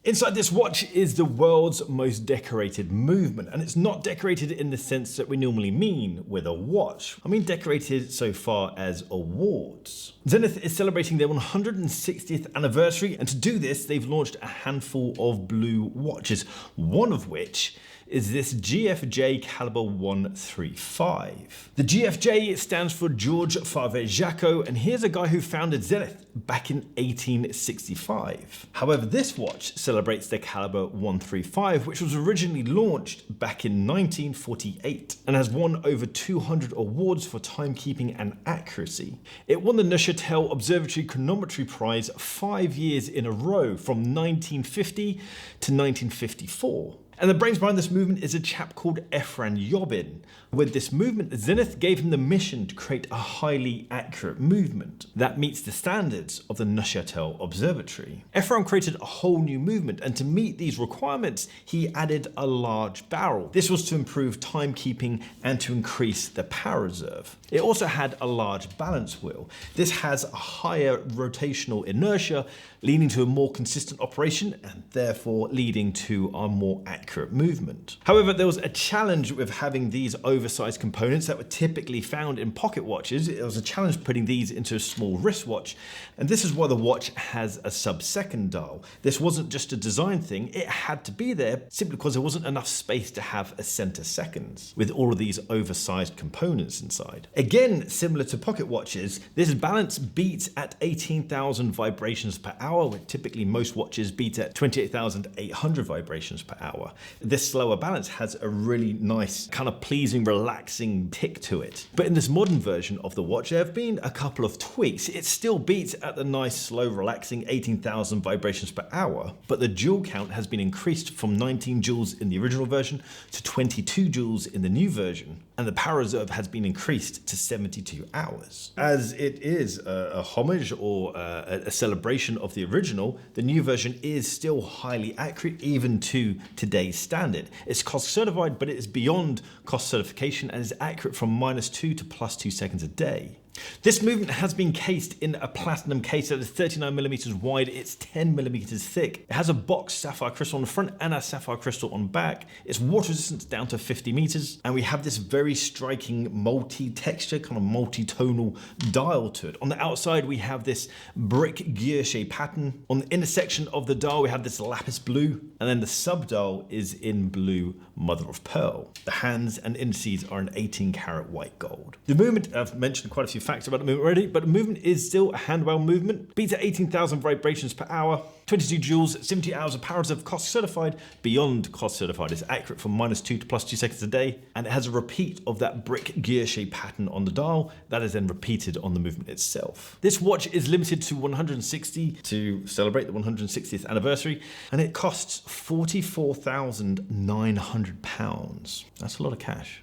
Inside this watch is the world's most decorated movement, and it's not decorated in the sense that we normally mean with a watch. I mean decorated so far as awards. Zenith is celebrating their 160th anniversary, and to do this they've launched a handful of blue watches, one of which is this GFJ Calibre 135. The GFJ stands for George Favre-Jacot, and here's a guy who founded Zenith back in 1865. However, this watch celebrates the Calibre 135, which was originally launched back in 1948 and has won over 200 awards for timekeeping and accuracy. It won the Neuchâtel Observatory Chronometry Prize 5 years in a row from 1950 to 1954. And the brains behind this movement is a chap called Efran Yobin. With this movement, Zenith gave him the mission to create a highly accurate movement that meets the standards of the Neuchâtel Observatory. Efran created a whole new movement, and to meet these requirements, he added a large barrel. This was to improve timekeeping and to increase the power reserve. It also had a large balance wheel. This has a higher rotational inertia, leading to a more consistent operation and therefore leading to a more accurate movement. However, there was a challenge with having these oversized components that were typically found in pocket watches. It was a challenge putting these into a small wristwatch, and this is why the watch has a sub-second dial. This wasn't just a design thing, it had to be there simply because there wasn't enough space to have a center seconds with all of these oversized components inside. Again, similar to pocket watches, this balance beats at 18,000 vibrations per hour, when typically most watches beat at 28,800 vibrations per hour. This slower balance has a really nice, kind of pleasing, relaxing tick to it. But in this modern version of the watch, there have been a couple of tweaks. It still beats at the nice, slow, relaxing 18,000 vibrations per hour, but the joule count has been increased from 19 joules in the original version to 22 joules in the new version, and the power reserve has been increased to 72 hours. As it is a homage or a celebration of the original, the new version is still highly accurate even to today's standard. It's cost certified, but it is beyond cost certification and is accurate from -2 to +2 seconds a day. This movement has been cased in a platinum case that is 39mm wide, it's 10mm thick. It has a boxed sapphire crystal on the front and a sapphire crystal on the back. It's water resistant down to 50 meters, and we have this very striking multi-texture, kind of multi-tonal dial to it. On the outside, we have this brick guilloche pattern. On the inner section of the dial, we have this lapis blue, and then the sub-dial is in blue mother of pearl. The hands and indices are in 18-karat white gold. The movement, I've mentioned quite a few facts about the movement already, but the movement is still a handwell movement, beats at 18,000 vibrations per hour, 22 joules, 70 hours of power reserve, cost certified, beyond cost certified. It's accurate from -2 to +2 seconds a day, and it has a repeat of that brick guilloche pattern on the dial that is then repeated on the movement itself. This watch is limited to 160 to celebrate the 160th anniversary, and it costs £44,900. That's a lot of cash.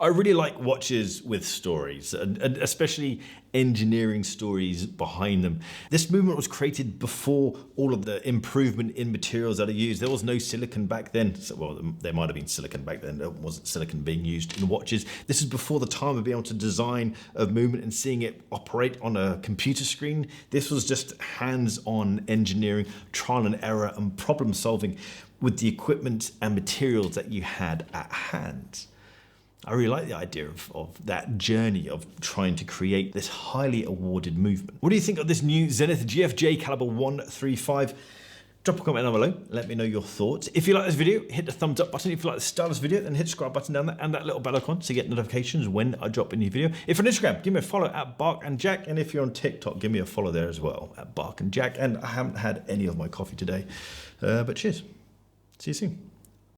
I really like watches with stories, and especially engineering stories behind them. This movement was created before all of the improvement in materials that are used. There was no silicon back then. Well, there might have been silicon back then. There wasn't silicon being used in watches. This is before the time of being able to design a movement and seeing it operate on a computer screen. This was just hands-on engineering, trial and error, and problem solving with the equipment and materials that you had at hand. I really like the idea of that journey of trying to create this highly awarded movement. What do you think of this new Zenith GFJ Calibre 135? Drop a comment down below, let me know your thoughts. If you like this video, hit the thumbs up button. If you like the style of this video, then hit the subscribe button down there and that little bell icon to get notifications when I drop a new video. If you're on Instagram, give me a follow at @BarkandJack, and if you're on TikTok, give me a follow there as well at @BarkandJack. And I haven't had any of my coffee today, but cheers. See you soon.